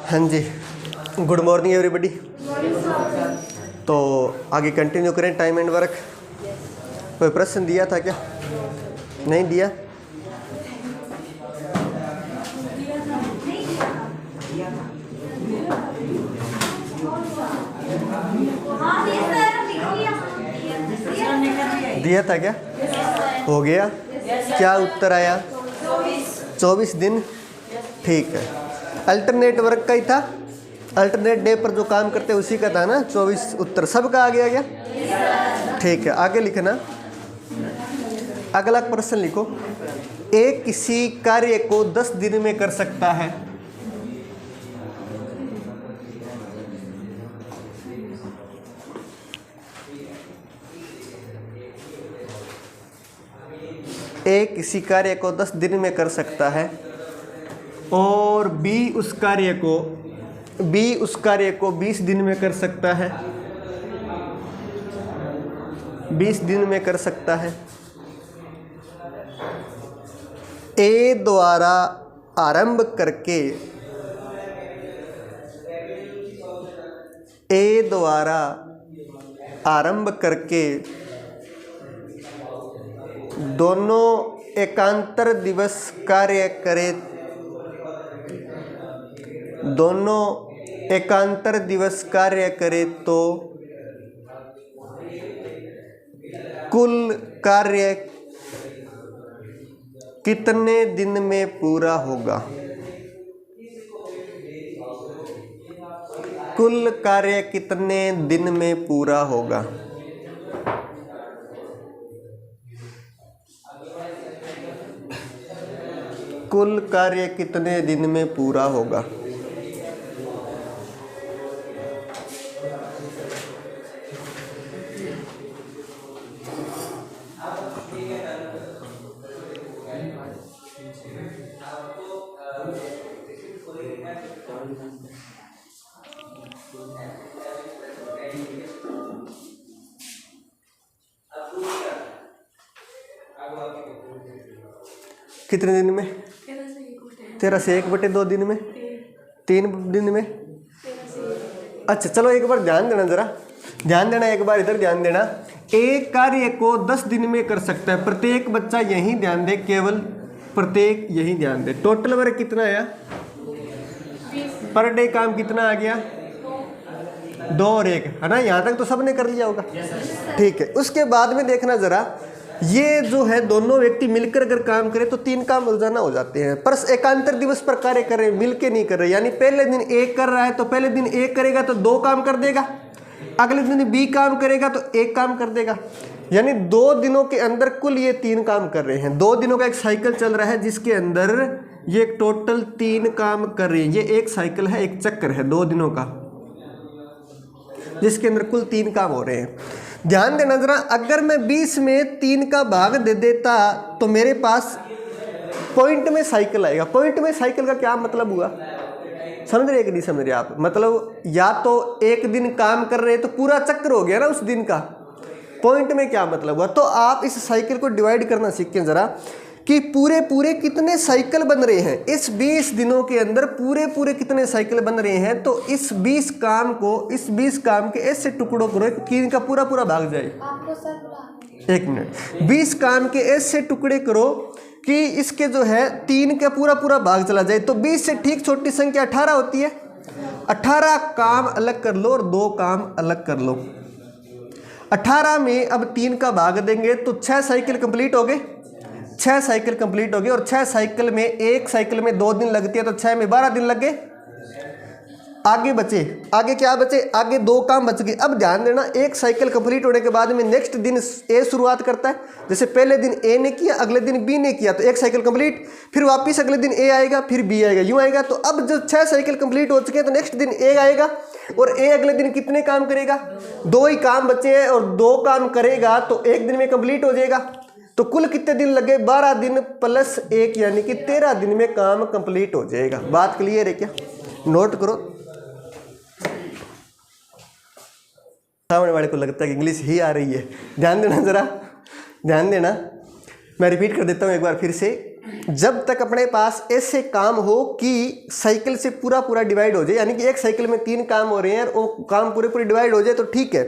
हाँ जी, good morning everybody. तो आगे कंटिन्यू करें टाइम एंड वर्क। कोई प्रश्न दिया था क्या? नहीं दिया? दिया था क्या? हो गया? क्या उत्तर आया? 24 दिन। ठीक है, अल्टरनेट वर्क का ही था। अल्टरनेट डे पर जो काम करते हैं उसी का था ना। 24 उत्तर सबका आ गया क्या? ठीक है, आगे लिखना। अगला प्रश्न लिखो। एक किसी कार्य को 10 दिन में कर सकता है। ए किसी कार्य को 10 दिन में कर सकता है और बी उस कार्य को 20 दिन में कर सकता है। 20 दिन में कर सकता है। ए द्वारा आरंभ करके दोनों एकांतर दिवस कार्य करे तो कुल कार्य कितने दिन में पूरा होगा? कुल कार्य कितने दिन में पूरा होगा? कुल कार्य कितने दिन में पूरा होगा? कितने दिन में? 13 से 1/2 दिन में। 3 दिन में। अच्छा चलो एक बार ध्यान देना, जरा ध्यान देना, एक बार इधर ध्यान देना। एक कार्य को 10 दिन में कर सकता है। प्रत्येक बच्चा यही ध्यान दे, केवल प्रत्येक यही ध्यान दे। टोटल वर्क कितना आया? पर डे काम कितना आ गया? 2 और 1 है ना। यहाँ तक तो सबने कर लिया होगा। ठीक है, उसके बाद में देखना जरा, ये जो है दोनों व्यक्ति मिलकर अगर काम करें तो 3 काम रोजाना हो जाते हैं। पर एकांतर दिवस पर कार्य कर रहे हैं, मिलके नहीं कर रहे। यानी पहले दिन A कर रहा है तो पहले दिन A करेगा तो 2 काम कर देगा, अगले दिन B काम करेगा तो 1 काम कर देगा। यानी 2 दिनों के अंदर कुल ये 3 काम कर रहे हैं। 2 दिनों का एक साइकिल चल रहा है जिसके अंदर ये टोटल 3 काम कर रहे हैं। ये एक साइकिल है, एक चक्कर है 2 दिनों का, जिसके अंदर कुल 3 काम हो रहे हैं। ध्यान देना जरा, अगर मैं 20 में 3 का भाग दे देता तो मेरे पास पॉइंट में साइकिल आएगा। पॉइंट में साइकिल का क्या मतलब हुआ? समझ रहे कि नहीं समझ रहे आप? मतलब या तो एक दिन काम कर रहे हैं तो पूरा चक्कर हो गया ना उस दिन का। पॉइंट में क्या मतलब हुआ? तो आप इस साइकिल को डिवाइड करना सीखें जरा कि पूरे कितने साइकिल बन रहे हैं इस 20 दिनों के अंदर। पूरे कितने साइकिल बन रहे हैं। तो इस 20 काम के ऐसे टुकड़ों करो कि इनका पूरा भाग जाए। एक मिनट, 20 काम के ऐसे टुकड़े करो कि इसके जो है 3 का पूरा भाग चला जाए। तो 20 से ठीक छोटी संख्या 18 होती है। 18 काम अलग कर लो और 2 काम अलग कर लो। 18 में अब 3 का भाग देंगे तो 6 साइकिल कंप्लीट हो गए। 6 साइकिल कंप्लीट हो गई और 6 साइकिल में, एक साइकिल में 2 दिन लगती है तो 6 में 12 दिन लग गए। आगे क्या बचे? आगे 2 काम बच गए। अब ध्यान देना, एक साइकिल कंप्लीट होने के बाद में नेक्स्ट दिन ए शुरुआत करता है। जैसे पहले दिन ए ने किया, अगले दिन बी ने किया, तो एक साइकिल कंप्लीट। फिर वापिस अगले दिन ए आएगा, फिर बी आएगा, यूं आएगा। तो अब जब 6 साइकिल कंप्लीट हो चुके हैं तो नेक्स्ट दिन ए आएगा और ए अगले दिन कितने काम करेगा? 2 ही काम बचे हैं और 2 काम करेगा तो एक दिन में कंप्लीट हो जाएगा। तो कुल कितने दिन लगे? 12 दिन प्लस 1 यानी कि 13 दिन में काम कंप्लीट हो जाएगा। बात क्लियर है क्या? नोट करो। सामने वाले को लगता है कि इंग्लिश ही आ रही है। ध्यान देना जरा, ध्यान देना। मैं रिपीट कर देता हूँ एक बार फिर से। जब तक अपने पास ऐसे काम हो कि साइकिल से पूरा पूरा डिवाइड हो जाए, यानी कि एक साइकिल में 3 काम हो रहे हैं और वो काम पूरे पूरे डिवाइड हो जाए तो ठीक है।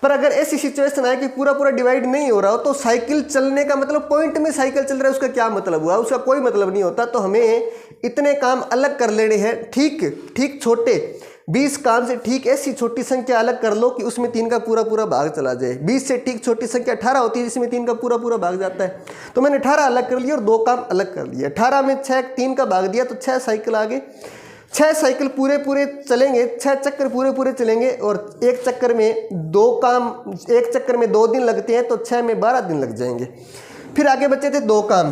पर अगर ऐसी सिचुएशन आए कि पूरा पूरा डिवाइड नहीं हो रहा हो तो साइकिल चलने का मतलब, पॉइंट में साइकिल चल रहा है उसका क्या मतलब हुआ? उसका कोई मतलब नहीं होता। तो हमें इतने काम अलग कर लेने हैं, ठीक छोटे 20 काम से ठीक ऐसी छोटी संख्या अलग कर लो कि उसमें 3 का पूरा पूरा भाग चला जाए। 20 से ठीक छोटी संख्या 18 होती है जिसमें 3 का पूरा पूरा भाग जाता है। तो मैंने 18 अलग कर लिया और 2 काम अलग कर लिए। 18 में 6 3 का भाग दिया तो 6 साइकिल आगे, 6 साइकिल पूरे पूरे चलेंगे, 6 चक्कर पूरे पूरे चलेंगे और एक चक्कर में 2 काम, एक चक्कर में 2 दिन लगते हैं तो 6 में 12 दिन लग जाएंगे। फिर आगे बचे थे 2 काम।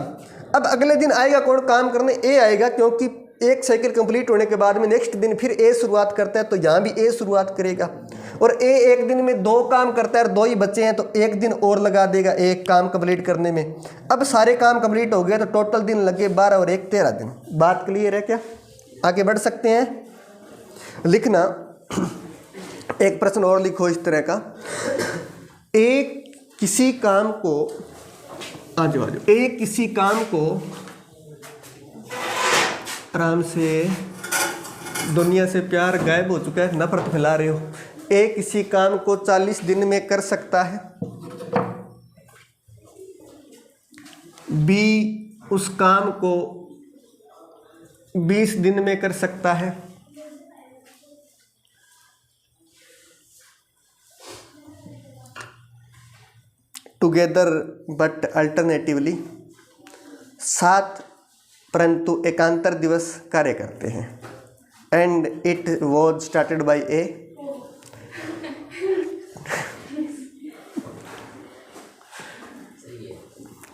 अब अगले दिन आएगा कौन काम करने? ए आएगा, क्योंकि एक साइकिल कंप्लीट होने के बाद में नेक्स्ट दिन फिर ए शुरुआत करता है तो यहाँ भी ए शुरुआत करेगा। और ए एक दिन में 2 काम करता है और 2 ही बचे हैं तो एक दिन और लगा देगा एक काम कंप्लीट करने में। अब सारे काम कंप्लीट हो गए तो टोटल दिन लगे 12 और 1 13 दिन। बात क्लियर है क्या? आगे बढ़ सकते हैं। लिखना, एक प्रश्न और लिखो इस तरह का। एक किसी काम को एक किसी काम को आराम से, दुनिया से प्यार गायब हो चुका है, नफरत फैला रहे हो। ए किसी काम को 40 दिन में कर सकता है, बी उस काम को 20 दिन में कर सकता है, टुगेदर बट अल्टरनेटिवली, 7 परंतु एकांतर दिवस कार्य करते हैं। And it was started by A.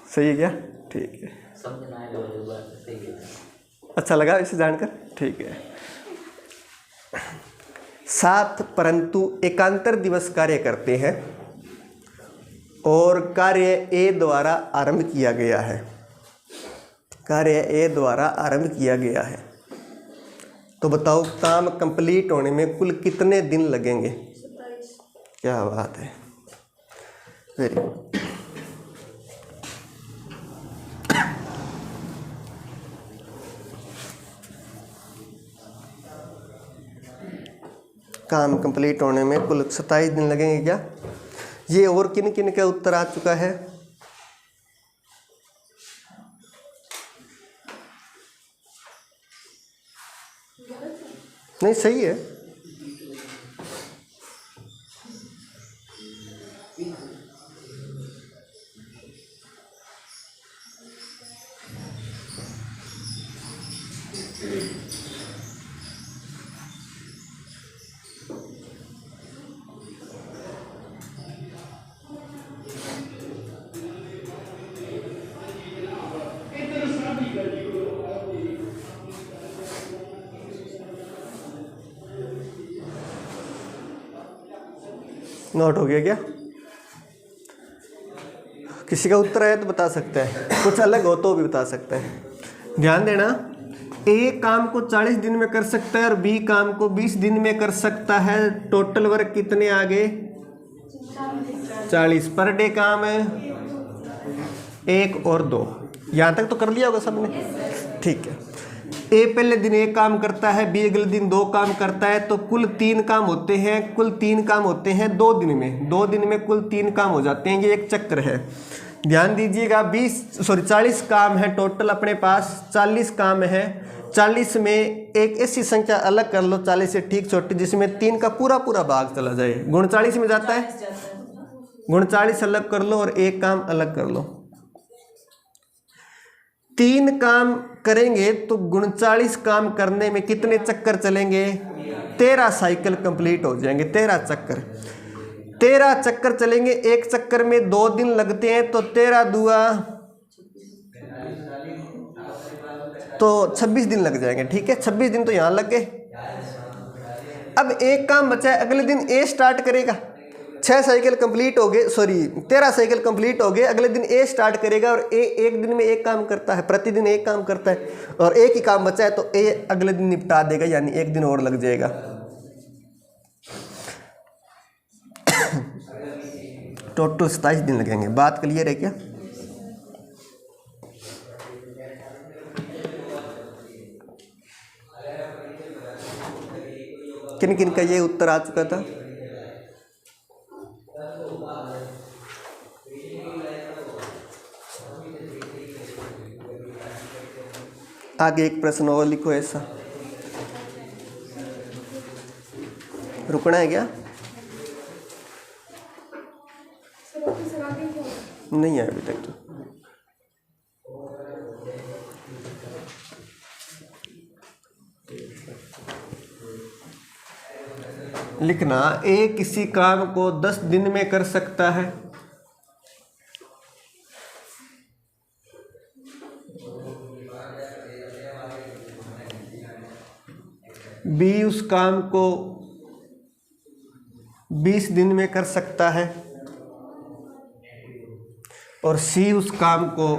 सही है क्या? ठीक है, अच्छा लगा इसे जानकर? ठीक है। 7 परंतु एकांतर दिवस कार्य करते हैं और कार्य ए द्वारा आरंभ किया गया है। कार्य ए द्वारा आरंभ किया गया है। तो बताओ काम कंप्लीट होने में कुल कितने दिन लगेंगे? क्या बात है, वेरी गुड। काम कंप्लीट होने में कुल 27 दिन लगेंगे क्या? ये और किन किन का उत्तर आ चुका है? नहीं, सही है। नोट हो गया क्या? किसी का उत्तर आया तो बता सकता है, कुछ अलग हो तो भी बता सकता है। ध्यान देना, ए काम को 40 दिन में कर सकता है और बी काम को 20 दिन में कर सकता है। टोटल वर्क कितने आ गए? 40। पर डे काम है 1 और 2। यहाँ तक तो कर लिया होगा सबने? ठीक है। ए पहले दिन 1 काम करता है, बी अगले दिन 2 काम करता है, तो कुल 3 काम होते हैं। कुल 3 काम होते हैं 2 दिन में। 2 दिन में कुल 3 काम हो जाते हैं। ये एक चक्र है, ध्यान दीजिएगा। 40 काम है टोटल अपने पास। 40 काम है, 40 में एक ऐसी संख्या अलग कर लो 40 से ठीक छोटी जिसमें 3 का पूरा पूरा भाग चला जाए। 39 में जाता है, 39 अलग कर लो और 1 काम अलग कर लो। 3 काम करेंगे तो 39 काम करने में कितने चक्कर चलेंगे? 13 साइकिल कंप्लीट हो जाएंगे। 13 चक्कर चलेंगे। एक चक्कर में 2 दिन लगते हैं तो 13 दूआ तो 26 दिन लग जाएंगे। ठीक है, 26 दिन तो यहाँ लग गए। अब 1 काम बचा है, अगले दिन ए स्टार्ट करेगा। 6 साइकिल कंप्लीट हो गए, 13 साइकिल कंप्लीट हो गए। अगले दिन ए स्टार्ट करेगा और ए एक दिन में 1 काम करता है, प्रतिदिन 1 काम करता है और 1 ही काम बचा है तो ए अगले दिन निपटा देगा, यानी 1 दिन और लग जाएगा। टोटल 27 दिन लगेंगे। बात क्लियर है क्या? किन किन का ये उत्तर आ चुका था? आगे एक प्रश्न और लिखो ऐसा। रुकना है क्या? नहीं है अभी तक तो। लिखना, ए किसी काम को 10 दिन में कर सकता है, बी उस काम को 20 दिन में कर सकता है, और सी उस काम को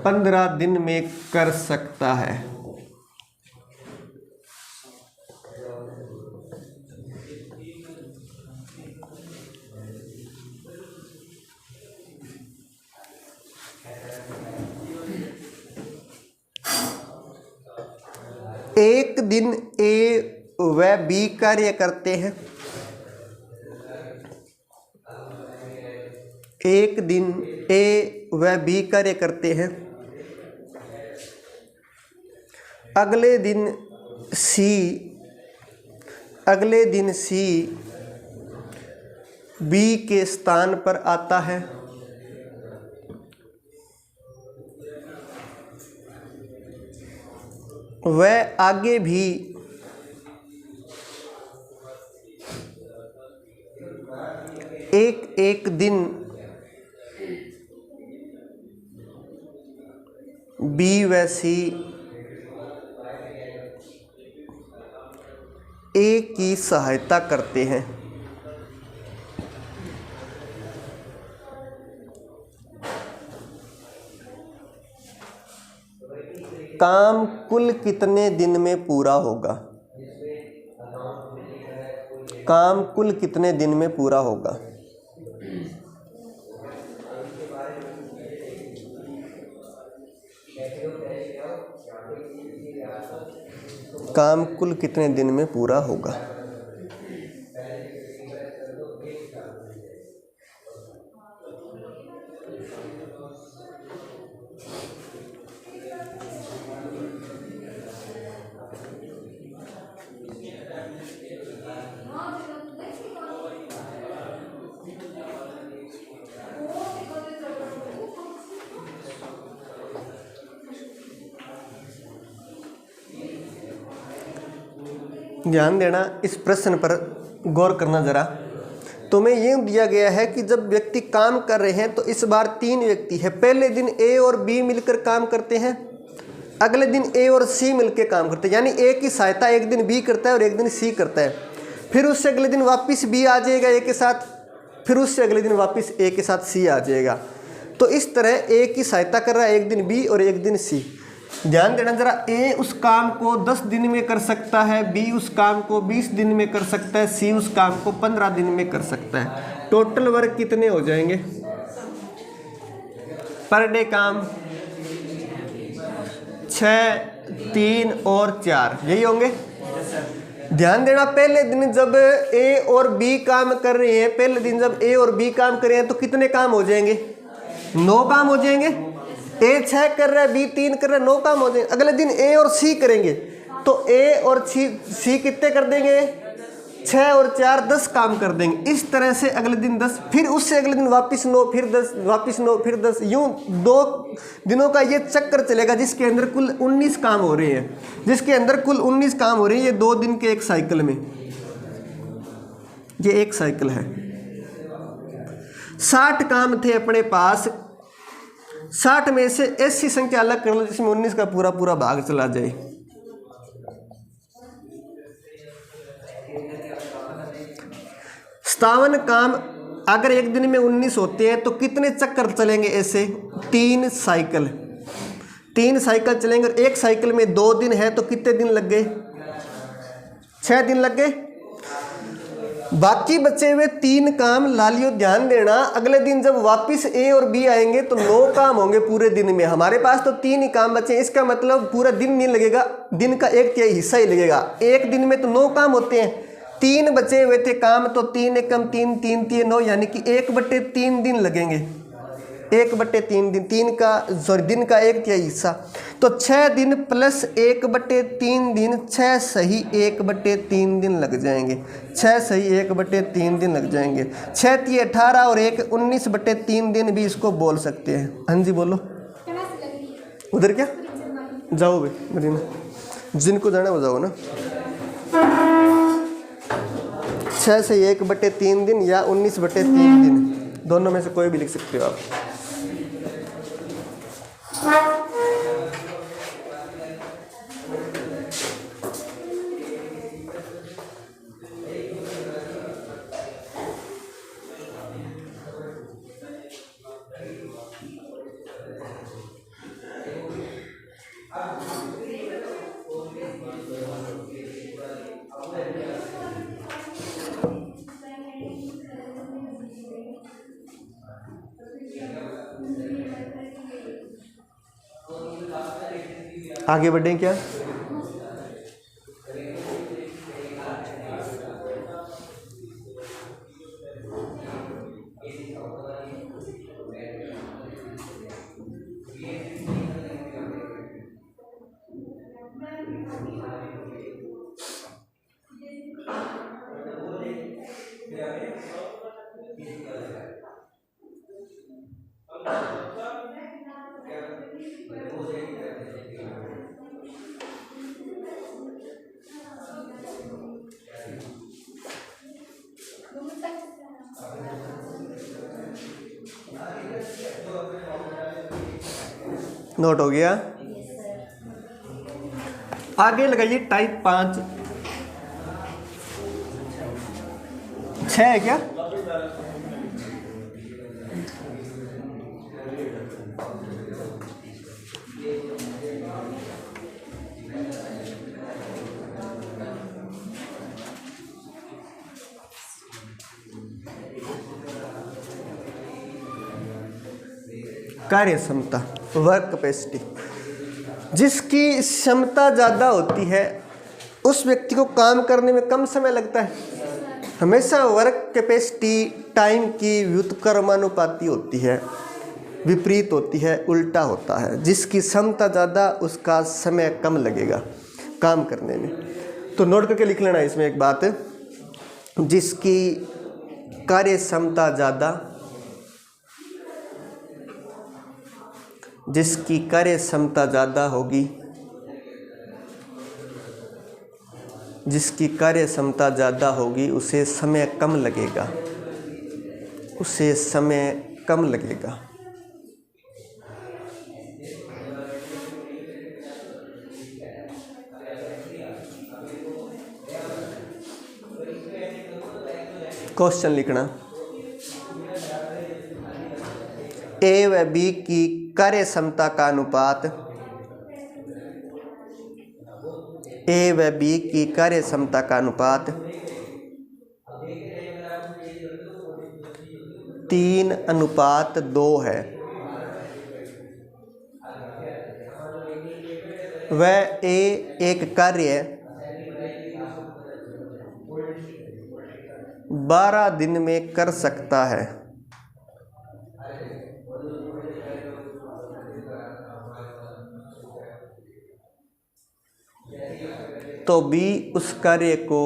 15 दिन में कर सकता है। एक दिन ए व बी कार्य करते हैं, एक दिन ए व बी कार्य करते हैं, अगले दिन सी बी के स्थान पर आता है, वह आगे भी एक दिन बी व सी ए की सहायता करते हैं। काम कुल कितने दिन में पूरा होगा? काम कुल कितने दिन में पूरा होगा? काम कुल कितने दिन में पूरा होगा? ध्यान देना, इस प्रश्न पर गौर करना जरा। तुम्हें ये दिया गया है कि जब व्यक्ति काम कर रहे हैं तो इस बार 3 व्यक्ति है। पहले दिन ए और बी मिलकर काम करते हैं, अगले दिन ए और सी मिलकर काम करते हैं, यानी ए की सहायता एक दिन बी करता है और एक दिन सी करता है। फिर उससे अगले दिन वापस बी आ जाएगा ए के साथ, फिर उससे अगले दिन वापस ए के साथ सी आ जाएगा। तो इस तरह ए की सहायता कर रहा है एक दिन बी और एक दिन सी। ध्यान देना जरा, ए उस काम को 10 दिन में कर सकता है, बी उस काम को 20 दिन में कर सकता है, सी उस काम को 15 दिन में कर सकता है। टोटल वर्क कितने हो जाएंगे पर डे काम? 6, 3 और 4, यही होंगे। ध्यान देना, पहले दिन जब ए और बी काम कर रहे हैं, पहले दिन जब ए और बी काम कर रहे हैं तो कितने काम हो जाएंगे? 9 काम हो जाएंगे। ए 6 कर रहा है, बी 3 कर रहा है, 9 काम हो जाएंगे। अगले दिन ए और सी करेंगे तो ए और सी कितने कर देंगे? 6 और 4 10 काम कर देंगे। इस तरह से अगले दिन 10, फिर उससे अगले दिन वापस 9, फिर 10, वापस 9, फिर 10, यूं 2 दिनों का ये चक्कर चलेगा जिसके अंदर कुल 19 काम हो रहे हैं, जिसके अंदर कुल 19 काम हो रहे हैं। ये 2 दिन के एक साइकिल में, ये एक साइकिल है। 60 काम थे अपने पास, 60 में से ऐसी संख्या अलग कर लो जिसमें 19 का पूरा पूरा भाग चला जाए। सत्तावन काम अगर एक दिन में 19 होते हैं तो कितने चक्कर चलेंगे ऐसे? 3 साइकिल, 3 साइकिल चलेंगे। और एक साइकिल में 2 दिन है तो कितने दिन लग गए? 6 दिन लग गए। बाकी बचे हुए 3 काम लालियो ध्यान देना, अगले दिन जब वापस ए और बी आएंगे तो 9 काम होंगे पूरे दिन में। हमारे पास तो 3 ही काम बचे, इसका मतलब पूरा दिन नहीं लगेगा, दिन का 1/3 हिस्सा ही लगेगा। एक दिन में तो 9 काम होते हैं, 3 बचे हुए थे काम, तो 3 एकम 3, 3 3 9, यानी कि 1/3 दिन लगेंगे। 1/3 दिन, दिन का 1/3 हिस्सा, तो 6 दिन प्लस 1/3 दिन, 6 सही 1/3 दिन लग जाएंगे। 6 सही 1/3 दिन लग जाएंगे। 6 3 18 और 1 19/3 दिन भी इसको बोल सकते हैं। हाँ जी बोलो। उधर क्या जाओ भाई मरीना, जिनको जाना वो जाओ ना। 6 से 1/3 दिन या 19/3 दिन, दोनों में से कोई भी लिख सकते हो आप। आगे बढ़ें क्या? नोट हो गया? आगे लगाइए टाइप 5 6 है क्या? कार्य क्षमता, वर्क कैपेसिटी। जिसकी क्षमता ज़्यादा होती है उस व्यक्ति को काम करने में कम समय लगता है। हमेशा वर्क कैपेसिटी टाइम की व्युत्क्रमानुपाती होती है, विपरीत होती है, उल्टा होता है। जिसकी क्षमता ज़्यादा उसका समय कम लगेगा काम करने में। तो नोट करके लिख लेना इसमें एक बात, जिसकी कार्य क्षमता ज़्यादा, जिसकी कार्य क्षमता ज़्यादा होगी, जिसकी कार्य क्षमता ज़्यादा होगी उसे समय कम लगेगा, उसे समय कम लगेगा। क्वेश्चन लिखना, ए व बी की कार्य क्षमता का अनुपात, ए व बी की कार्य क्षमता का अनुपात 3:2 है। वह ए एक कार्य 12 दिन में कर सकता है, तो बी उस कार्य को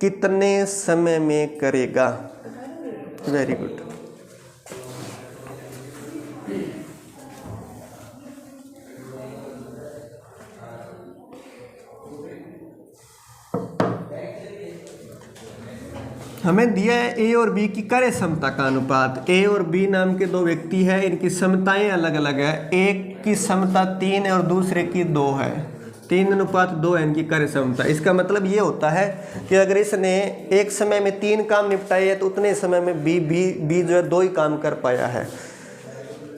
कितने समय में करेगा। Very good. हमें दिया है ए और बी की कार्य क्षमता का अनुपात। ए और बी नाम के 2 व्यक्ति हैं, इनकी क्षमताएं अलग अलग है। एक की क्षमता 3 है और दूसरे की 2 है। 3:2 है इनकी कार्य क्षमता। इसका मतलब ये होता है कि अगर इसने एक समय में 3 काम निपटाए हैं तो उतने समय में बी जो है 2 ही काम कर पाया है।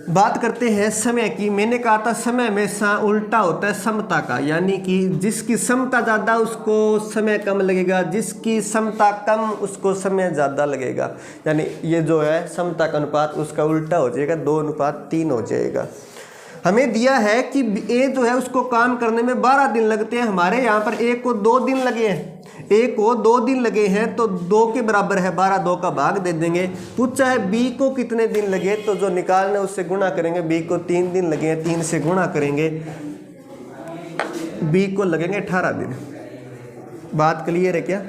बात करते हैं समय की। मैंने कहा था समय हमेशा उल्टा होता है समता का, यानी कि जिसकी समता ज़्यादा उसको समय कम लगेगा, जिसकी समता कम उसको समय ज़्यादा लगेगा। यानी ये जो है समता का अनुपात उसका उल्टा हो जाएगा, 2:3 हो जाएगा। हमें दिया है कि ए जो है उसको काम करने में 12 दिन लगते हैं, हमारे यहाँ पर ए को 2 दिन लगे हैं। ए को 2 दिन लगे हैं तो 2 के बराबर है 12, 2 का भाग दे देंगे। पूछा है बी को कितने दिन लगे, तो जो निकालना है उससे गुणा करेंगे। बी को 3 दिन लगे हैं, 3 से गुणा करेंगे, बी को लगेंगे 18 दिन। बात क्लियर है क्या?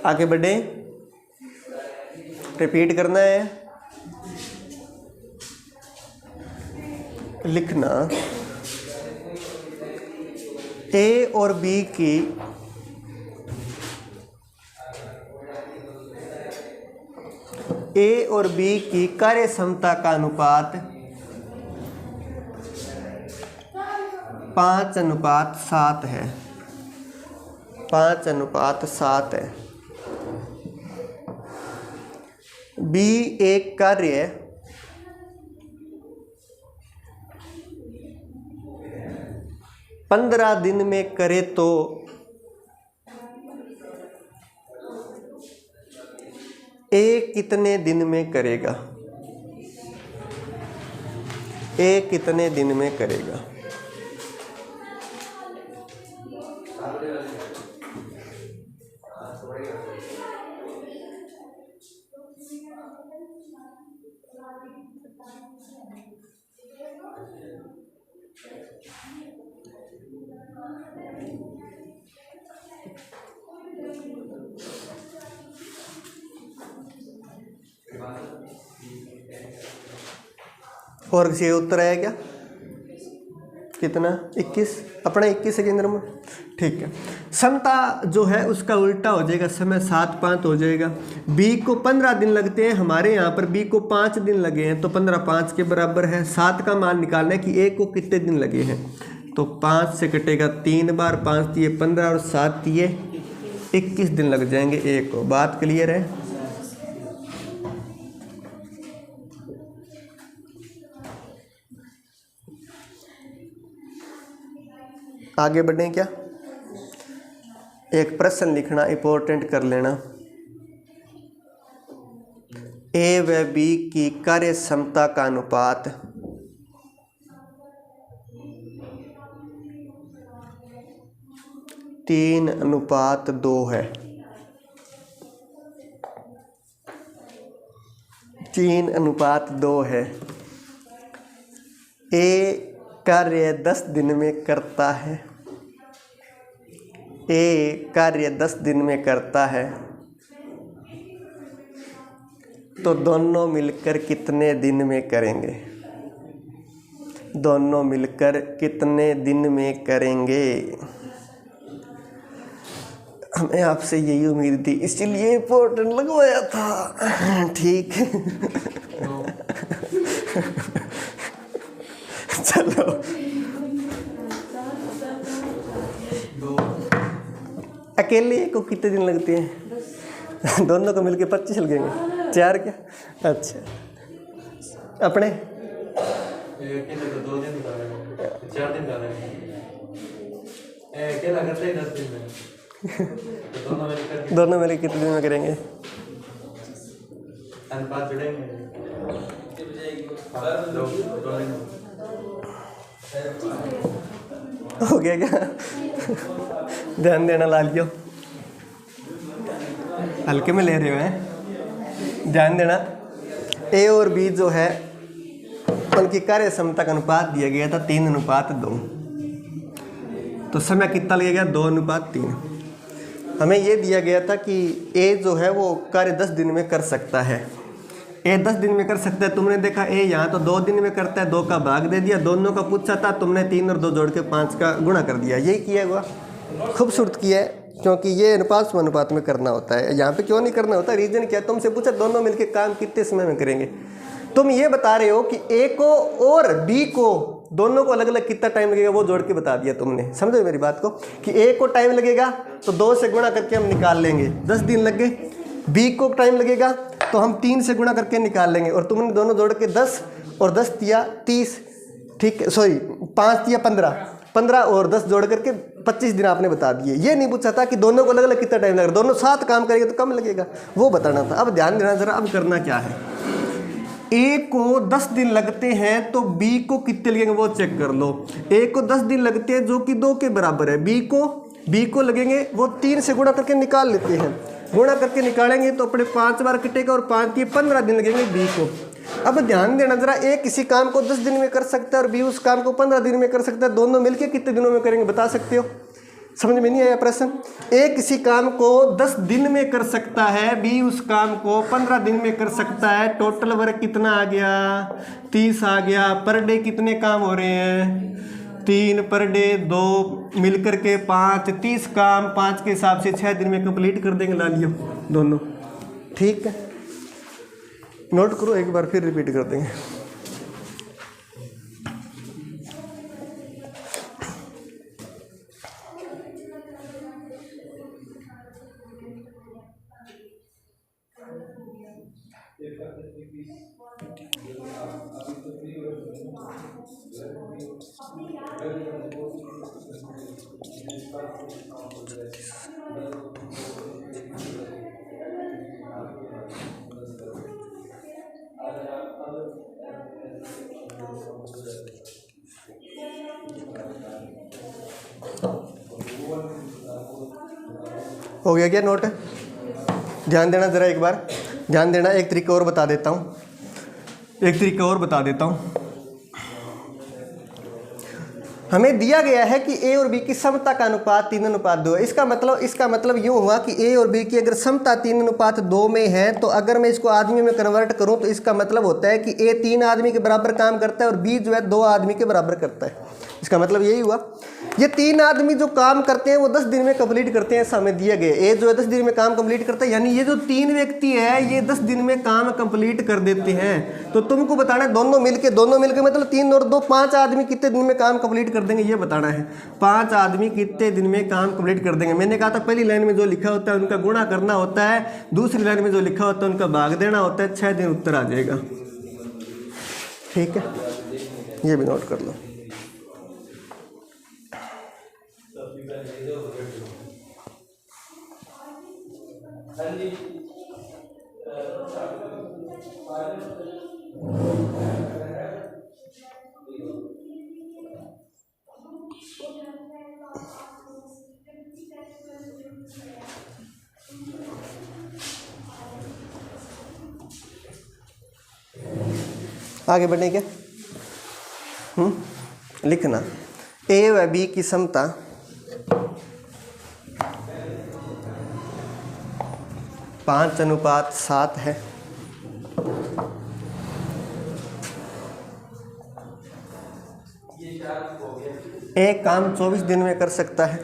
आगे बढ़े, रिपीट करना है, लिखना ए और बी की कार्य क्षमता का अनुपात 5:7 है। 5:7 है। बी एक कार्य 15 दिन में करे तो ए कितने दिन में करेगा? ए कितने दिन में करेगा? और किसी उत्तर आया क्या? कितना? 21। अपना 21 है केंद्र में, ठीक है। समता जो है उसका उल्टा हो जाएगा, समय 7:5 हो जाएगा। बी को 15 दिन लगते हैं, हमारे यहाँ पर बी को 5 दिन लगे हैं, तो 15 5 के बराबर है। 7 का मान निकालना है कि ए को कितने दिन लगे हैं, तो 5 से कटेगा 3 बार, 5 दिए 15 और 7 दिए 21 दिन लग जाएंगे ए को। बात क्लियर है? आगे बढ़ें क्या? एक प्रश्न लिखना, इंपॉर्टेंट कर लेना। ए व बी की कार्य क्षमता का अनुपात 3:2 है। 3:2 है। ए कार्य 10 दिन में करता है। ए कार्य 10 दिन में करता है, तो दोनों मिलकर कितने दिन में करेंगे? दोनों मिलकर कितने दिन में करेंगे? हमें आपसे यही उम्मीद थी, इसलिए इंपॉर्टेंट लगवाया था। ठीक चलो, अकेले को कितने दिन लगते हैं? दोनों को मिलके 25 लगेंगे। 4 क्या? अच्छा, अपने अकेले को 2 दिन का है, 4 दिन का है। अकेला करते हैं 10 दिन में, तो दोनों मिलके कितने दिन में करेंगे? अनुपात जुड़ेंगे। हो गया क्या? ध्यान देना लालियो, हल्के में ले रहे हो हैं, ध्यान देना। ए और बी जो है उनकी कार्य क्षमता का अनुपात दिया गया था 3:2, तो समय कितना लगेगा? 2:3। हमें ये दिया गया था कि ए जो है वो कार्य 10 दिन में कर सकता है। ए 10 दिन में कर सकता है, तुमने देखा ए यहाँ तो 2 दिन में करता है, 2 का भाग दे दिया, दोनों का पूछा था, तुमने 3 और 2 जोड़ के 5 का गुणा कर दिया, यही किया हुआ। खूबसूरत किया है, क्योंकि ये अनुपात अनुपात में करना होता है। यहाँ पे क्यों नहीं करना होता, रीजन क्या, तुमसे पूछा दोनों मिलके काम कितने समय में करेंगे, तुम ये बता रहे हो कि ए को और बी को दोनों को अलग अलग कितना टाइम लगेगा वो जोड़ के बता दिया तुमने। समझो मेरी बात को कि ए को टाइम लगेगा तो 2 से गुणा करके हम निकाल लेंगे, 10 दिन लग गए। बी को टाइम लगेगा तो हम 3 से गुणा करके निकाल लेंगे, और तुमने दोनों जोड़ के 10 और 10 दिया 30, ठीक है, सॉरी 5 दिया 15 और 10 जोड़ करके 25 दिन आपने बता दिए। ये नहीं पूछा था कि दोनों को अलग अलग कितना टाइम लगेगा, दोनों साथ काम करेंगे तो कम लगेगा, वो बताना था। अब ध्यान देना जरा, अब करना क्या है, ए को 10 दिन लगते हैं तो बी को कितने लगेंगे वो चेक कर लो। ए को 10 दिन लगते हैं जो कि 2 के बराबर है, बी को लगेंगे वो 3 से गुणा करके निकाल लेते हैं, गुणा करके निकालेंगे तो अपने 5 बार कटेगा और 5 के 15 दिन लगेंगे बी को। अब ध्यान देना जरा, ए किसी काम को 10 दिन में कर सकता है और बी उस काम को 15 दिन में कर सकता है, दोनों मिलके कितने दिनों में करेंगे बता सकते हो? समझ में नहीं आया प्रश्न? ए किसी काम को 10 दिन में कर सकता है, बी उस काम को 15 दिन में कर सकता है, टोटल वर्क कितना आ गया 30 आ गया। पर डे कितने काम हो रहे हैं 3 पर डे, 2 मिलकर के 5, 30 काम 5 के हिसाब से 6 दिन में कंप्लीट कर देंगे, ला लियो दोनों, ठीक है। नोट करो एक बार फिर रिपीट कर देंगे। हो गया क्या नोट? ध्यान देना जरा एक बार, ध्यान देना। एक तरीका और बता देता हूँ, हमें दिया गया है कि ए और बी की समता का अनुपात 3:2 है। इसका मतलब यूँ हुआ कि ए और बी की अगर समता 3:2 में है तो अगर मैं इसको आदमी में कन्वर्ट करूँ तो इसका मतलब होता है कि ए 3 आदमी के बराबर काम करता है और बी जो है 2 आदमी के बराबर करता है। इसका मतलब यही हुआ, ये 3 आदमी जो काम करते हैं वो 10 दिन में कंप्लीट करते हैं, ऐसा हमें दिया गया। ए जो है 10 दिन में काम कंप्लीट करता है, यानी ये जो 3 व्यक्ति है ये 10 दिन में काम कंप्लीट कर देते हैं। तो तुमको बताना है दोनों मिलके मतलब 3 और 2 5 आदमी कितने दिन में काम कंप्लीट कर देंगे, ये बताना है। 5 आदमी कितने दिन में काम कंप्लीट कर देंगे। मैंने कहा था पहली लाइन में जो लिखा होता है उनका गुणा करना होता है, दूसरी लाइन में जो लिखा होता है उनका भाग देना होता है, 6 दिन उत्तर आ जाएगा, ठीक है। ये भी नोट कर लो। आगे बढ़ने क्या लिखना, ए व बी की समता पाँच अनुपात 7 है। एक काम 24 दिन में कर सकता है,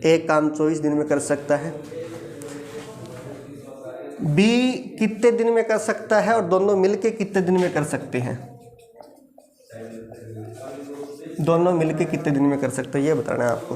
एक काम 24 दिन में कर सकता है। बी कितने दिन में कर सकता है और दोनों मिलके कितने दिन में कर सकते हैं, दोनों मिलके कितने दिन में कर सकते हैं ये बताना है आपको।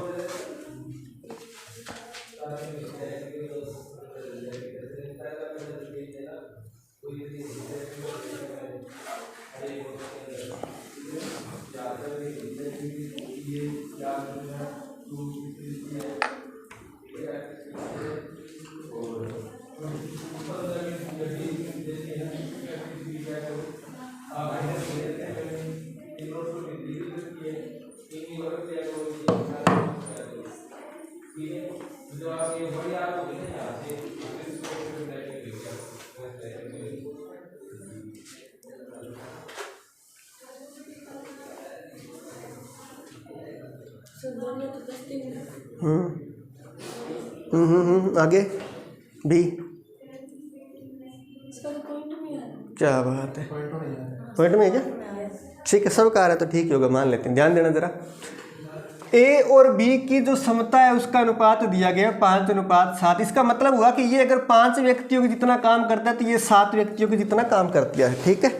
आगे बी, क्या बात है, पॉइंट में है क्या? ठीक है, सब का आ रहा है तो ठीक ही होगा, मान लेते हैं। ध्यान देना जरा, ए और बी की जो समता है उसका अनुपात दिया गया 5:7। इसका मतलब हुआ कि ये अगर 5 व्यक्तियों के जितना काम करता है तो ये 7 व्यक्तियों के जितना काम करता है। ठीक है,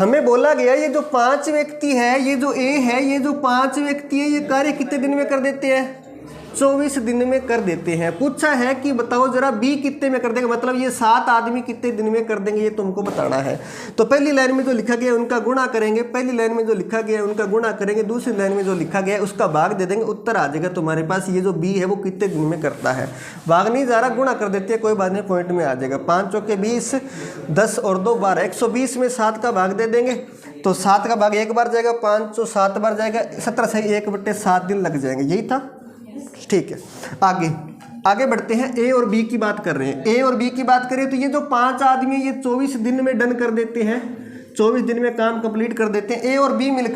हमें बोला गया ये जो 5 व्यक्ति है, ये जो ए है, ये जो 5 व्यक्ति है, ये कार्य कितने दिन में कर देते हैं? 24 दिन में कर देते हैं। पूछा है कि बताओ जरा बी कितने में कर देंगे, मतलब ये 7 आदमी कितने दिन में कर देंगे, ये तुमको बताना है। तो पहली लाइन में जो लिखा गया है उनका गुणा करेंगे, पहली लाइन में जो लिखा गया है उनका गुणा करेंगे, दूसरी लाइन में जो लिखा गया है उसका भाग दे देंगे, उत्तर आ जाएगा तुम्हारे पास। ये जो बी है वो कितने दिन में करता है, भाग नहीं जा रहा, गुणा कर देते हैं, कोई बात नहीं, पॉइंट में आ जाएगा। 5 चौके 20, 10 और 2 12, 120 में 7 का भाग दे देंगे तो 7 का भाग एक बार जाएगा, 5 तो 7 बार जाएगा, 17 से 1/7 दिन लग जाएंगे। यही था, ठीक है। आगे बढ़ते हैं, ए और बी की बात कर रहे हैं। ए और बी की बात करें तो ये जो 5 आदमी ये 24 दिन में डन कर देते हैं, 24 दिन में काम कंप्लीट कर देते हैं। ए और बी मिल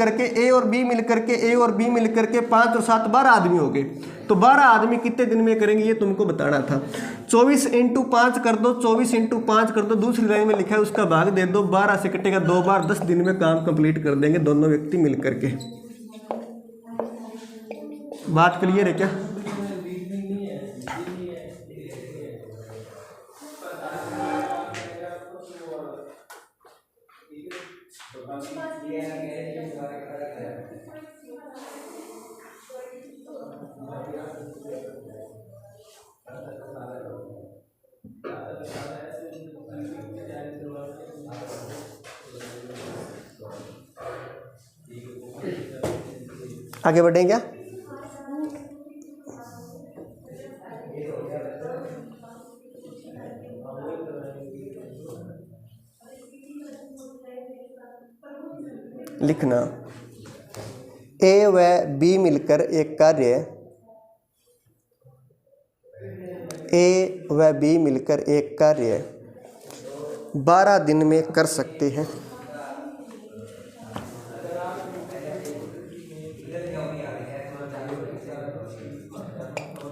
करके 5 और 7 12 आदमी हो गए। तो 12 आदमी कितने दिन में करेंगे ये तुमको बताना था। 24 × 5 कर दो, 24 × 5 कर दो, दूसरी लाइन में लिखा है उसका भाग दे दो, 12 से कटेगा 2 बार, 10 दिन में काम कंप्लीट कर देंगे दोनों व्यक्ति मिल करके। बात क्लियर है क्या? आगे बढ़ें क्या? लिखना, ए व बी मिलकर एक कार्य, ए व बी मिलकर एक कार्य 12 दिन में कर सकते हैं।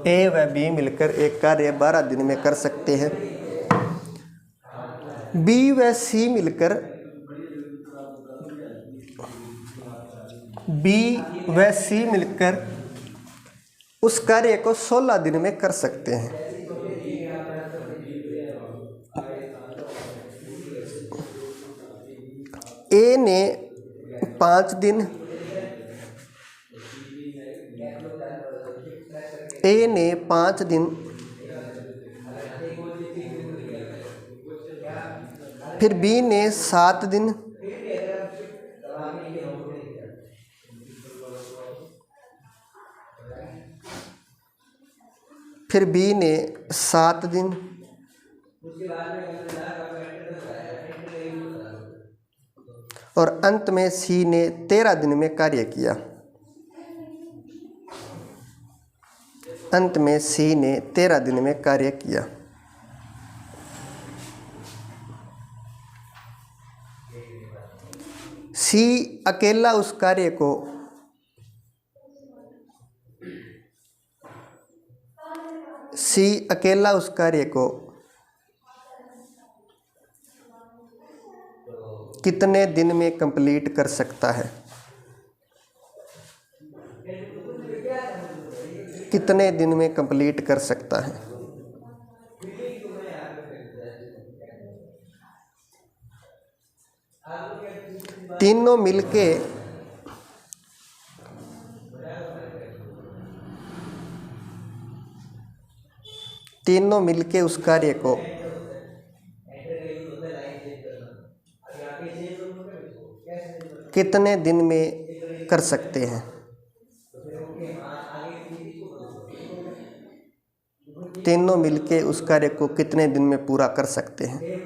ए व बी मिलकर एक कार्य 12 दिन में कर सकते हैं। बी व सी मिलकर उस कार्य को 16 दिन में कर सकते हैं। ए ने 5 दिन, फिर बी ने 7 दिन, फिर बी ने 7 दिन, और अंत में सी ने 13 दिन में कार्य किया। अंत में सी ने 13 दिन में कार्य किया। सी अकेला उस कार्य को कितने दिन में कंप्लीट कर सकता है? कितने दिन में कंप्लीट कर सकता है? तीनों मिलके उस कार्य को कितने दिन में कर सकते हैं? तीनों मिलके उस कार्य को कितने दिन में पूरा कर सकते हैं?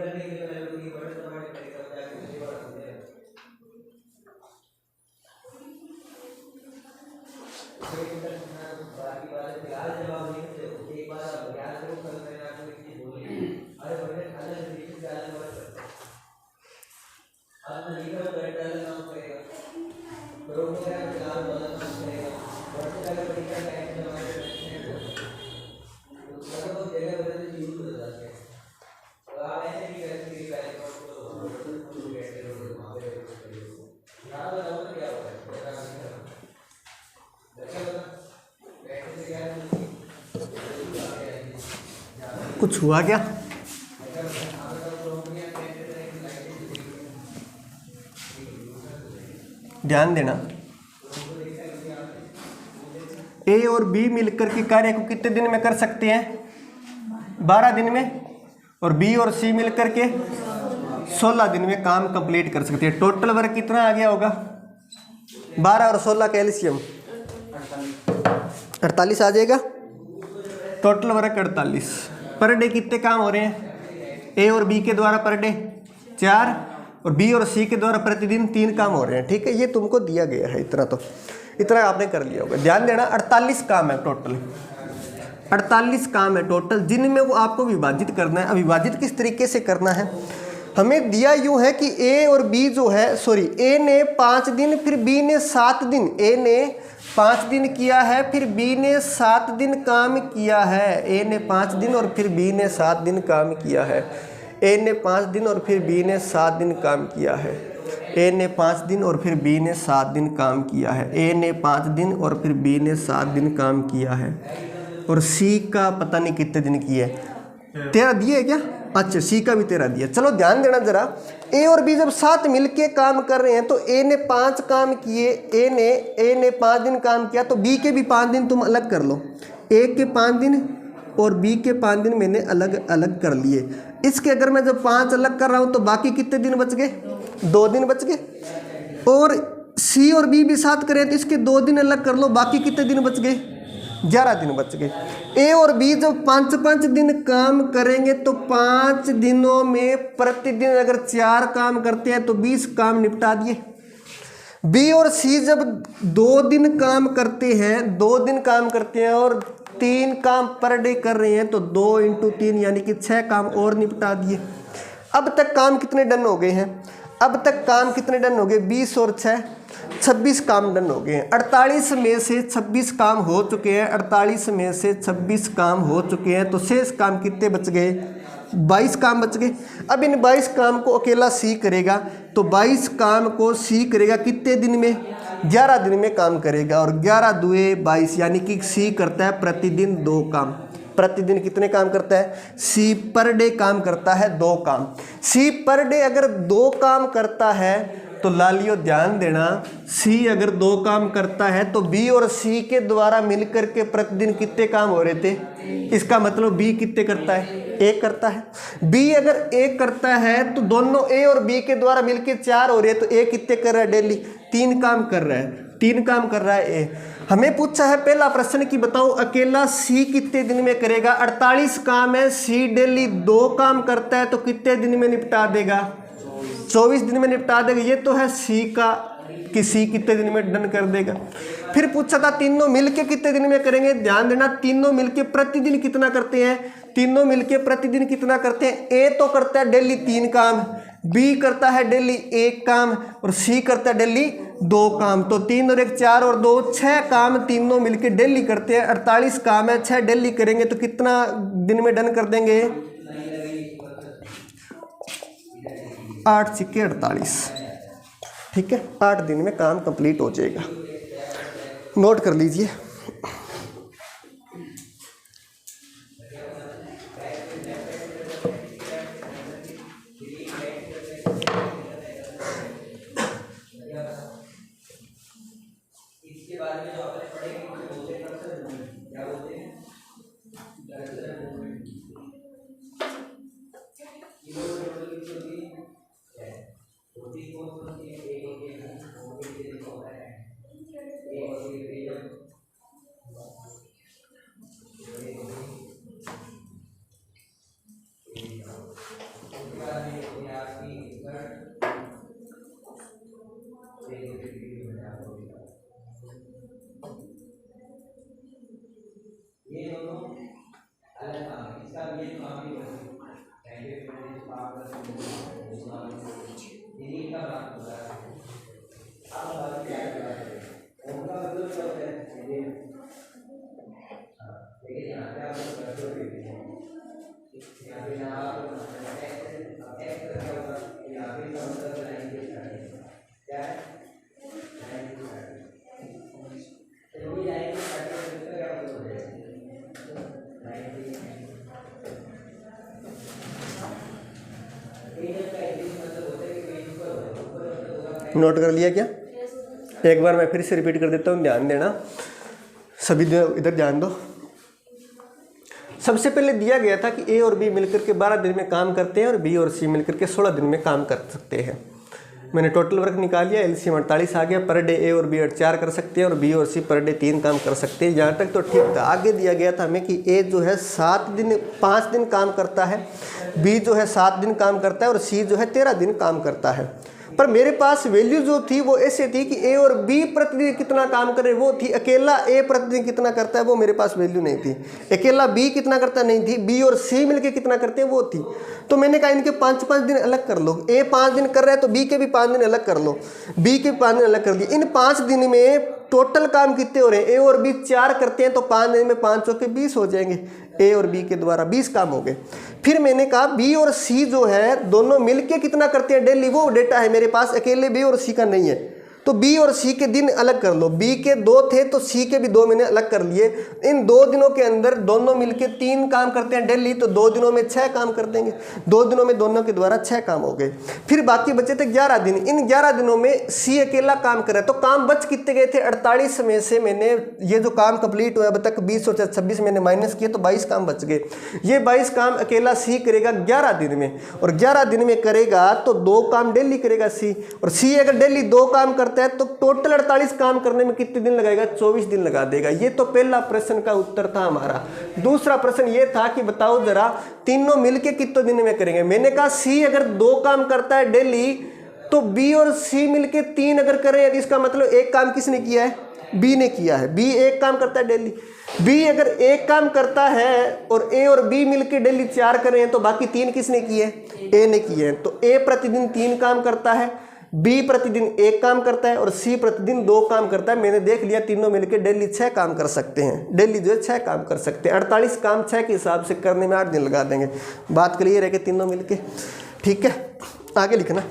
कुछ हुआ क्या? ध्यान देना, ए और बी मिलकर के कार्य को कितने दिन में कर सकते हैं? 12 दिन में। और बी और सी मिलकर के 16 दिन में काम कंप्लीट कर सकते हैं। टोटल वर्क कितना आ गया होगा? 12 और 16 का एलसीएम 48 आ जाएगा। Total work 48। पर डे कितने काम हो रहे हैं? ए और बी के द्वारा पर डे 4 और बी और सी के द्वारा प्रतिदिन 3 काम हो रहे हैं। ठीक है, ये तुमको दिया गया है, इतना आपने कर लिया होगा। ध्यान देना, 48 काम है टोटल, 48 काम है टोटल, जिनमें वो आपको विभाजित करना है। अविभाजित किस तरीके से करना है? हमें दिया यूँ है कि ए और बी जो है, सॉरी, ए ने 5 दिन फिर बी ने 7 दिन, ए ने 5 दिन किया है फिर बी ने 7 दिन काम किया है। ए ने 5 दिन और फिर बी ने 7 दिन काम किया है। ए ने 5 दिन और फिर बी ने 7 दिन काम किया है। ए ने 5 दिन और फिर बी ने 7 दिन काम किया है। ए ने 5 दिन और फिर बी ने 7 दिन काम किया है। और सी का पता नहीं कितने दिन किए, 13 दिए है क्या? अच्छा, सी का भी 13 दिया। चलो ध्यान देना जरा, ए और बी जब साथ मिलके काम कर रहे हैं तो ए ने 5 काम किए, ए ने 5 दिन काम किया, तो बी के भी 5 दिन तुम अलग कर लो। ए के 5 दिन और बी के 5 दिन मैंने अलग अलग कर लिए। इसके अगर मैं जब 5 अलग कर रहा हूँ तो बाकी कितने दिन बच गए? 2 दिन बच गए। और सी और बी भी साथ करें तो इसके 2 दिन अलग कर लो, बाकी कितने दिन बच गए? 11 दिन बच गए। ए और बी जब 5-5 दिन काम करेंगे तो 5 दिनों में प्रतिदिन अगर 4 काम करते हैं तो 20 काम निपटा दिए। बी और सी जब 2 दिन काम करते हैं, 2 दिन काम करते हैं और 3 काम पर डे कर रहे हैं तो 2 × 3 यानी कि 6 काम और निपटा दिए। अब तक काम कितने डन हो गए हैं? अब तक काम कितने डन हो गए? 20 और 6 26 काम डन हो गए हैं। 48 में से 26 काम हो चुके हैं, 48 में से 26 काम हो चुके हैं, तो शेष काम कितने बच गए? 22 काम बच गए। अब इन 22 काम को अकेला सी करेगा, तो 22 काम को सी करेगा कितने दिन में? 11 दिन में काम करेगा। और 11 दुए 22 यानी कि सी करता है प्रतिदिन 2 काम। प्रतिदिन कितने काम करता है? सी पर डे काम करता है 2 काम। सी पर डे अगर 2 काम करता है तो लालियो ध्यान देना, सी अगर 2 काम करता है तो बी और सी के द्वारा मिलकर के प्रतिदिन कितने काम हो रहे थे? इसका मतलब बी कितने करता है? 1 करता है। बी अगर 1 करता है तो दोनों ए और बी के द्वारा मिलकर 4 हो रहे हैं, तो ए कितने कर रहा है? डेली 3 काम कर रहा है, 3 काम कर रहा है ए। हमें पूछा है पहला प्रश्न कि बताओ अकेला सी कितने दिन में करेगा? 48 काम है, सी डेली 2 काम करता है तो कितने दिन में निपटा देगा? 24 दिन में निपटा देगा। ये तो है सी का कि सी कितने दिन में डन कर देगा। फिर पूछा था तीनों मिलके कितने दिन में करेंगे? ध्यान देना, तीनों मिलके प्रतिदिन कितना करते हैं? तीनों मिलके प्रतिदिन कितना करते हैं? ए तो करता है डेली 3 काम, बी करता है डेली 1 काम और सी करता है डेली 2 काम। तो 3 और 1 4 और 2 6 काम तीनों मिलके डेली करते हैं। 48 काम है, 6 डेली करेंगे तो कितना दिन में डन कर देंगे? 8 × 48। ठीक है, 8 दिन में काम कंप्लीट हो जाएगा। नोट कर लीजिए। नोट कर लिया क्या? एक बार मैं फिर से रिपीट कर देता हूँ, ध्यान देना सभी, इधर ध्यान दो। सबसे पहले दिया गया था कि ए और बी मिलकर के 12 दिन में काम करते हैं और बी और सी मिलकर के 16 दिन में काम कर सकते हैं। मैंने टोटल वर्क निकाल लिया, एलसीएम 48 आ गया। पर डे ए और बी 4 कर सकते हैं और बी और सी पर डे 3 काम कर सकते हैं। यहाँ तक तो ठीक था। आगे दिया गया था हमें कि ए जो है 5 दिन काम करता है, बी जो है 7 दिन काम करता है और सी जो है 13 दिन काम करता है। पर मेरे पास वैल्यू जो थी वो ऐसे थी कि ए और बी प्रतिदिन कितना काम करे वो थी, अकेला ए प्रतिदिन कितना करता है वो मेरे पास वैल्यू नहीं थी, अकेला बी कितना करता नहीं थी, बी और सी मिलके कितना करते हैं वो थी। तो मैंने कहा इनके 5-5 दिन अलग कर लो, ए 5 दिन कर रहा है तो बी के भी 5 दिन अलग कर लो, बी के 5 दिन अलग कर दिए। इन 5 दिन में टोटल काम कितने हो रहे हैं? ए और बी 4 करते हैं तो 5 दिन में 5 चौके 20 हो जाएंगे, ए और बी के द्वारा 20 काम हो गए। फिर मैंने कहा बी और सी जो है दोनों मिलके कितना करते हैं डेली, वो डेटा है मेरे पास, अकेले बी और सी का नहीं है। तो बी और सी के दिन अलग कर लो, बी के 2 थे तो सी के भी 2 मैंने अलग कर लिए। इन 2 दिनों के अंदर दोनों मिलके 3 काम करते हैं डेली, तो 2 दिनों में 6 काम कर देंगे, 2 दिनों में दोनों के द्वारा 6 काम हो गए। फिर बाकी बचे थे 11 दिन, इन 11 दिनों में सी अकेला काम करे तो काम बच कितने गए थे? 48 में से मैंने ये जो काम कंप्लीट हुआ अब तक 20 और 26 मैंने माइनस किए तो 22 काम बच गए। ये 22 काम अकेला सी करेगा 11 दिन में, और 11 दिन में करेगा तो 2 काम डेली करेगा सी, और सी अगर डेली 2 काम है तो टोटल 48 काम करने में कितने दिन लगाएगा? 24 दिन लगा देगा। ये तो पहला प्रश्न का उत्तर था हमारा। दूसरा प्रश्न ये था कि बताओ जरा तीनों मिलके कितने दिन में करेंगे। मैंने कहा सी अगर 2 काम करता है डेली तो बी और सी मिलके 3 अगर करें, इसका मतलब एक काम किसने किया है? बी ने किया है। बी 1 काम करता है डेली, बी अगर 1 काम करता है और ए और बी मिलके डेली 4 करें तो बाकी 3 किसने किए? ए ने किए हैं। तो ए प्रतिदिन 3 काम करता है, बी प्रतिदिन 1 काम करता है और सी प्रतिदिन 2 काम करता है। मैंने देख लिया तीनों मिलकर डेली 6 काम कर सकते हैं, डेली जो है 6 काम कर सकते हैं। 48 काम 6 के हिसाब से करने में 8 दिन लगा देंगे। बात क्लियर है कि तीनों मिलके? ठीक है, आगे लिखना।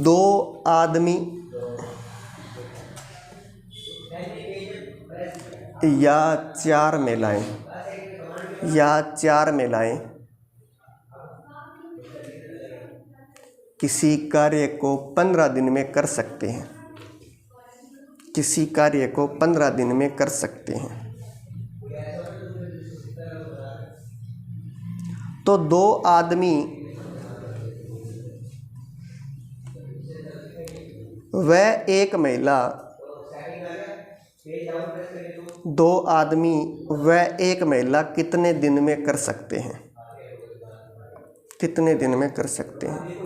दो आदमी या 4 महिलाएं किसी कार्य को 15 दिन में कर सकते हैं, किसी कार्य को 15 दिन में कर सकते हैं। तो 2 आदमी व 1 महिला, 2 आदमी व 1 महिला कितने दिन में कर सकते हैं? कितने दिन में कर सकते हैं?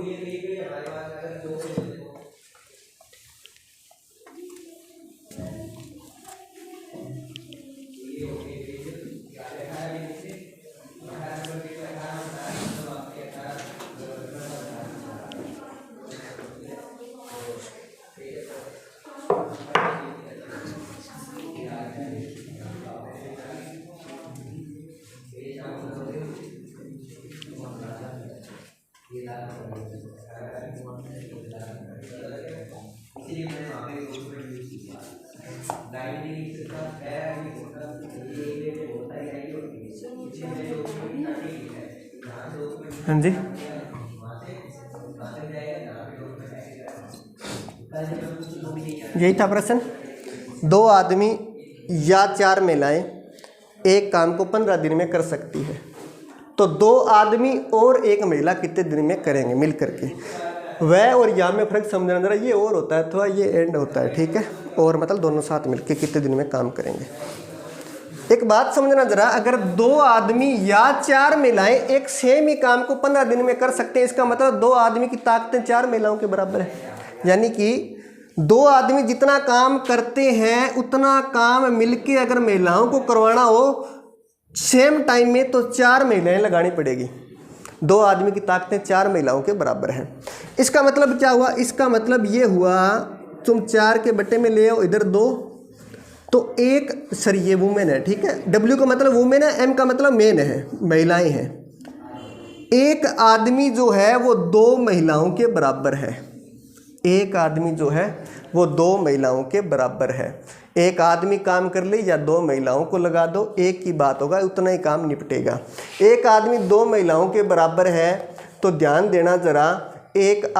हाँ जी, यही था प्रश्न। 2 आदमी या 4 महिलाएं एक काम को 15 दिन में कर सकती है। तो 2 आदमी और 1 महिला कितने दिन में करेंगे मिल करके? वह और या में फर्क समझना जरा, ये और होता है थोड़ा, ये एंड होता है, ठीक है। और मतलब दोनों साथ मिलके कितने दिन में काम करेंगे। एक बात समझना जरा, अगर 2 आदमी या 4 महिलाएं एक सेम ही काम को 15 दिन में कर सकते हैं, इसका मतलब 2 आदमी की ताकतें 4 महिलाओं के बराबर है। यानी कि 2 आदमी जितना काम करते हैं उतना काम मिलके अगर महिलाओं को करवाना हो सेम टाइम में तो 4 महिलाएं लगानी पड़ेगी। 2 आदमी की ताकतें 4 महिलाओं के बराबर है। इसका मतलब क्या हुआ? इसका मतलब ये हुआ, तुम 4 के बट्टे में ले आओ इधर 2, तो 1 सर ये वुमेन है, ठीक है। W का मतलब वुमेन है, M का मतलब मेन है, महिलाएं हैं। 1 आदमी जो है वो 2 महिलाओं के बराबर है। 1 आदमी जो है वो 2 महिलाओं के बराबर है। एक आदमी काम कर ले या 2 महिलाओं को लगा दो, एक ही बात होगा, उतना ही काम निपटेगा। एक आदमी 2 महिलाओं के बराबर है तो ध्यान देना ज़रा, एक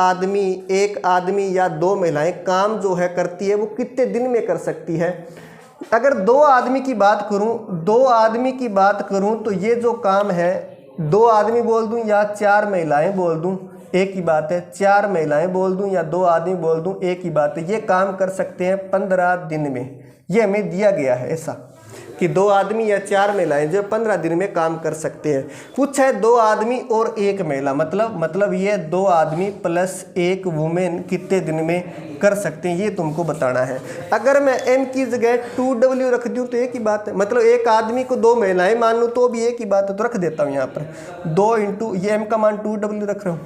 आदमी या 2 महिलाएं काम जो है करती है वो कितने दिन में कर सकती है। अगर 2 आदमी की बात करूं तो ये जो काम है 2 आदमी बोल दूं या 4 महिलाएं बोल दूं एक ही बात है, 4 महिलाएं बोल दूं या 2 आदमी बोल दूं एक ही बात है। ये काम कर सकते हैं 15 दिन में। ये हमें दिया गया है ऐसा कि 2 आदमी या 4 महिलाएं जो 15 दिन में काम कर सकते हैं। कुछ है 2 आदमी और 1 महिला, मतलब ये 2 आदमी प्लस 1 वुमेन कितने दिन में कर सकते हैं, ये तुमको बताना है। अगर मैं m की जगह 2w रख दूं तो एक ही बात है, मतलब एक आदमी को 2 महिलाएं मान लूँ तो भी एक ही बात है, तो रख देता हूँ यहाँ पर 2 इंटू ये m का मान 2w रख रहा हूँ,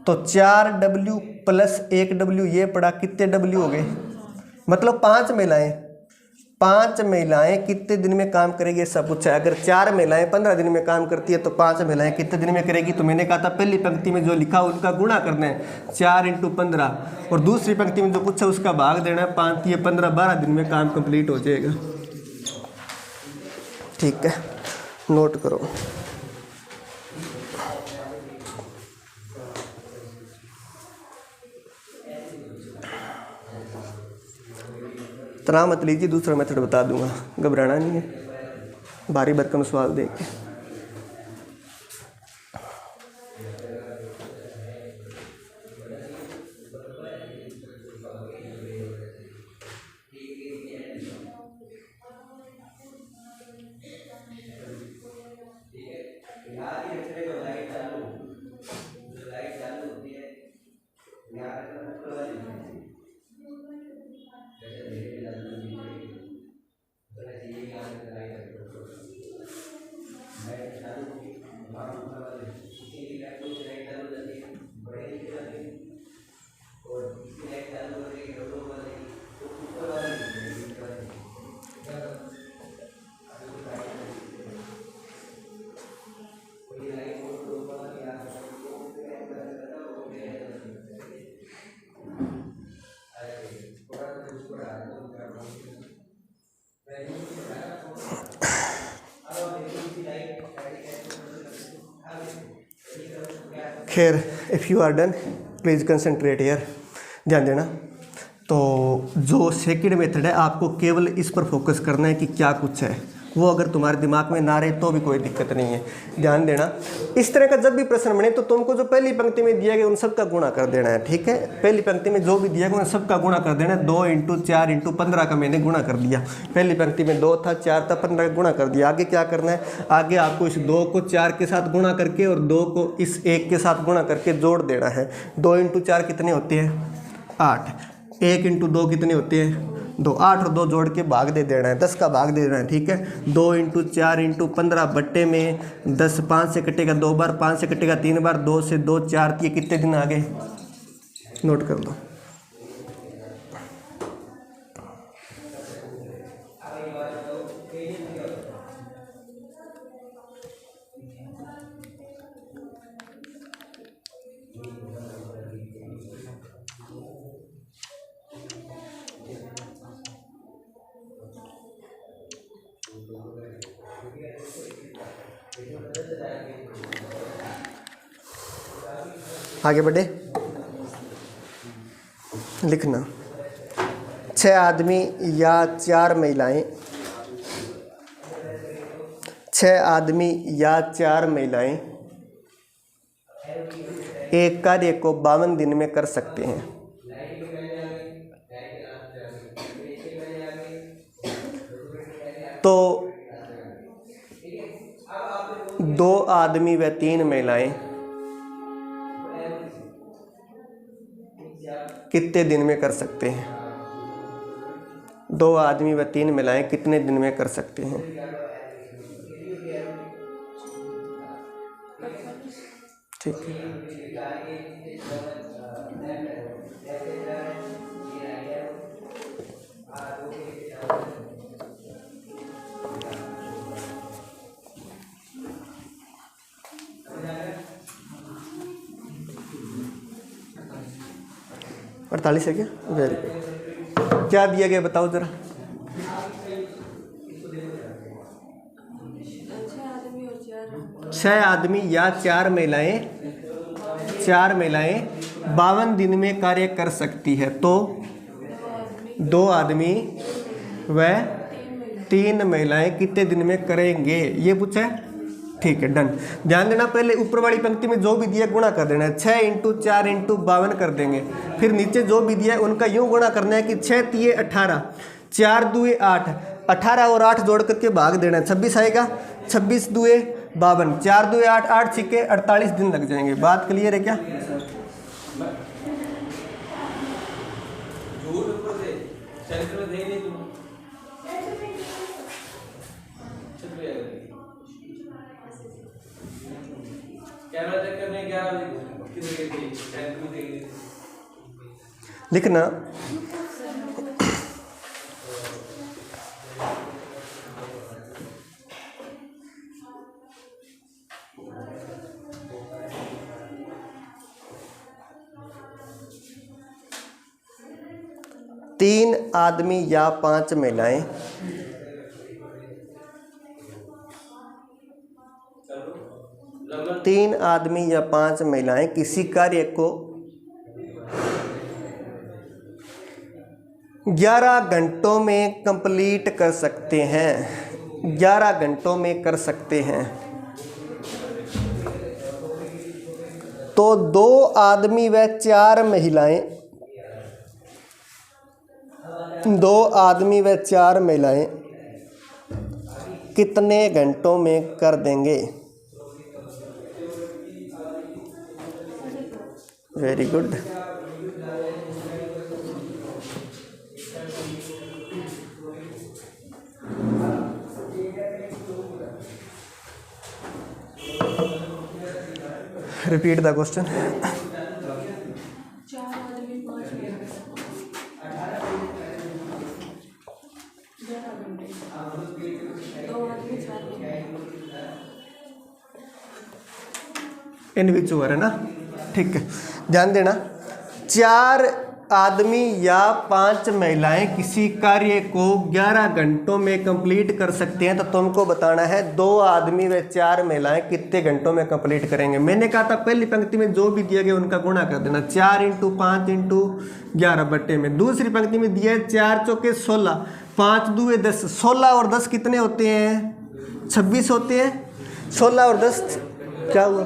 तो 4w प्लस 1w, ये पड़ा कितने w हो गए, मतलब 5 महिलाएं कितने दिन में काम करेगी सब पूछा है। अगर 4 महिलाएं 15 दिन में काम करती है तो 5 महिलाएं कितने दिन में करेगी। तो मैंने कहा था पहली पंक्ति में जो लिखा उनका गुणा करना है 4 × 15, और दूसरी पंक्ति में जो पूछा उसका भाग देना है 5, ये 15, 12 दिन में काम कंप्लीट हो जाएगा। ठीक है, नोट करो। तना मत लीजिए, दूसरा मेथड बता दूंगा, घबराना नहीं है, भारी भरकम सवाल देख के। खैर, if you are done please concentrate here, ध्यान देना। तो जो सेकंड मेथड है आपको केवल इस पर फोकस करना है कि क्या कुछ है, वो अगर तुम्हारे दिमाग में ना रहे तो भी कोई दिक्कत नहीं है, ध्यान देना। इस तरह का जब भी प्रश्न बने तो तुमको जो पहली पंक्ति में दिया गया उन सब का गुणा कर देना है। ठीक है, पहली पंक्ति में जो भी दिया गया उन सब का गुणा कर देना है। 2 × 4 × 15 का मैंने गुणा कर दिया। पहली पंक्ति में 2 था, 4 था, 15 का गुणा कर दिया। आगे क्या करना है, आगे आपको इस 2 को 4 के साथ गुणा करके और 2 को इस 1 के साथ गुणा करके जोड़ देना है। 2 × 4 कितने होते हैं, 8। 1 × 2 कितने होते हैं, 2। 8 और 2 जोड़ के भाग दे देना है, 10 का भाग दे देना है। ठीक है, 2 × 4 × 15 बट्टे में 10, 5 से कटेगा 2 बार, 5 से कटेगा 3 बार, 2 से 2 4, ये कितने दिन आ गए, नोट कर लो। आगे बढ़े, लिखना 6 आदमी या 4 महिलाएं, 6 आदमी या 4 महिलाएं एक कार्य को 52 दिन में कर सकते हैं। तो 2 आदमी व 3 महिलाएं कितने दिन में कर सकते हैं, 2 आदमी व 3 महिलाएं कितने दिन में कर सकते हैं। ठीक है, 48 है क्या? Very good. क्या दिया गया बताओ ज़रा। 6 आदमी या 4 महिलाएं 52 दिन में कार्य कर सकती है, तो 2 आदमी व 3 महिलाएं कितने दिन में करेंगे, ये पूछा है। ठीक है, डन। ध्यान देना, पहले ऊपर वाली पंक्ति में जो भी दिया गुणा कर देना है। 6 × 4 × 52 कर देंगे। फिर नीचे जो भी दिया है उनका यूं गुणा करना है कि 6 × 3 = 18, 4 × 2 = 8, 18 और 8 जोड़ करके भाग देना है, 26 आएगा। 26 × 2 = 52, 4 × 2 = 8, 8 छिके 48 दिन लग जाएंगे। बात क्लियर है क्या? लिखना तीन आदमी या 5 महिलाएं तीन आदमी या 5 महिलाएं किसी कार्य को 11 घंटों में कंप्लीट कर सकते हैं। 11 घंटों में कर सकते हैं। तो 2 आदमी व 4 महिलाएं 2 आदमी व 4 महिलाएं कितने घंटों में कर देंगे? Very good. Repeat the question. 4 आदमी 5 महिलाएं 11 घंटे, 2 आदमी 4 महिलाएं। इंडिविजुअल है ना? ठीक है, ध्यान देना। 4 आदमी या 5 महिलाएं किसी कार्य को 11 घंटों में कंप्लीट कर सकते हैं, तो तुमको बताना है 2 आदमी व 4 महिलाएं कितने घंटों में कंप्लीट करेंगे। मैंने कहा था पहली पंक्ति में जो भी दिया गया उनका गुणा कर देना, 4 × 5 × 11 बट्टे में। दूसरी पंक्ति में दिया है 4 × 4 = 16, 5 × 2 = 10, 16 और 10 कितने होते हैं? 26 होते हैं। 16 और 10 क्या हुआ?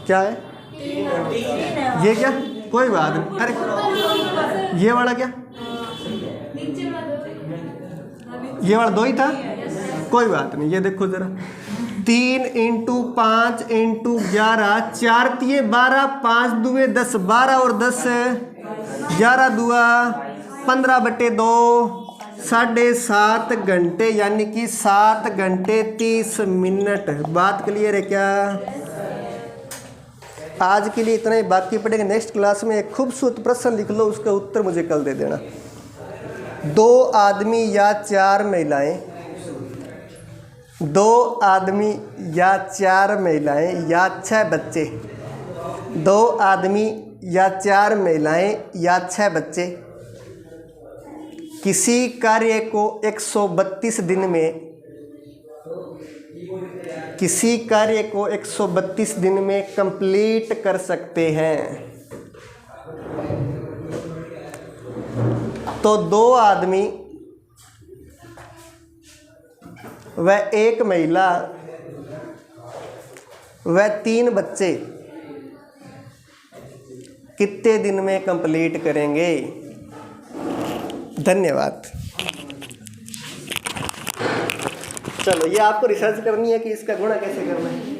क्या है ये? क्या? कोई बात नहीं। अरे ये वाला क्या? ये वाला 2 ही था, कोई बात नहीं। ये देखो जरा, 3 × 5 × 11, 4 × 3 = 12, 5 × 2 = 10, 12 और 10 11 × 2 = 15/2, 7.5 घंटे, यानी कि 7 घंटे 30 मिनट। बात क्लियर है क्या? आज के लिए इतना ही, बाकी पड़ेगा नेक्स्ट क्लास में। एक खूबसूरत प्रश्न लिख लो, उसका उत्तर मुझे कल दे देना। 2 आदमी या 4 महिलाएं 2 आदमी या 4 महिलाएं या 6 बच्चे 2 आदमी या 4 महिलाएं या 6 बच्चे किसी कार्य को 132 दिन में किसी कार्य को 132 दिन में कंप्लीट कर सकते हैं। तो 2 आदमी व 1 महिला व 3 बच्चे कितने दिन में कंप्लीट करेंगे? धन्यवाद। चलो, ये आपको रिसर्च करनी है कि इसका गुणा कैसे करना है।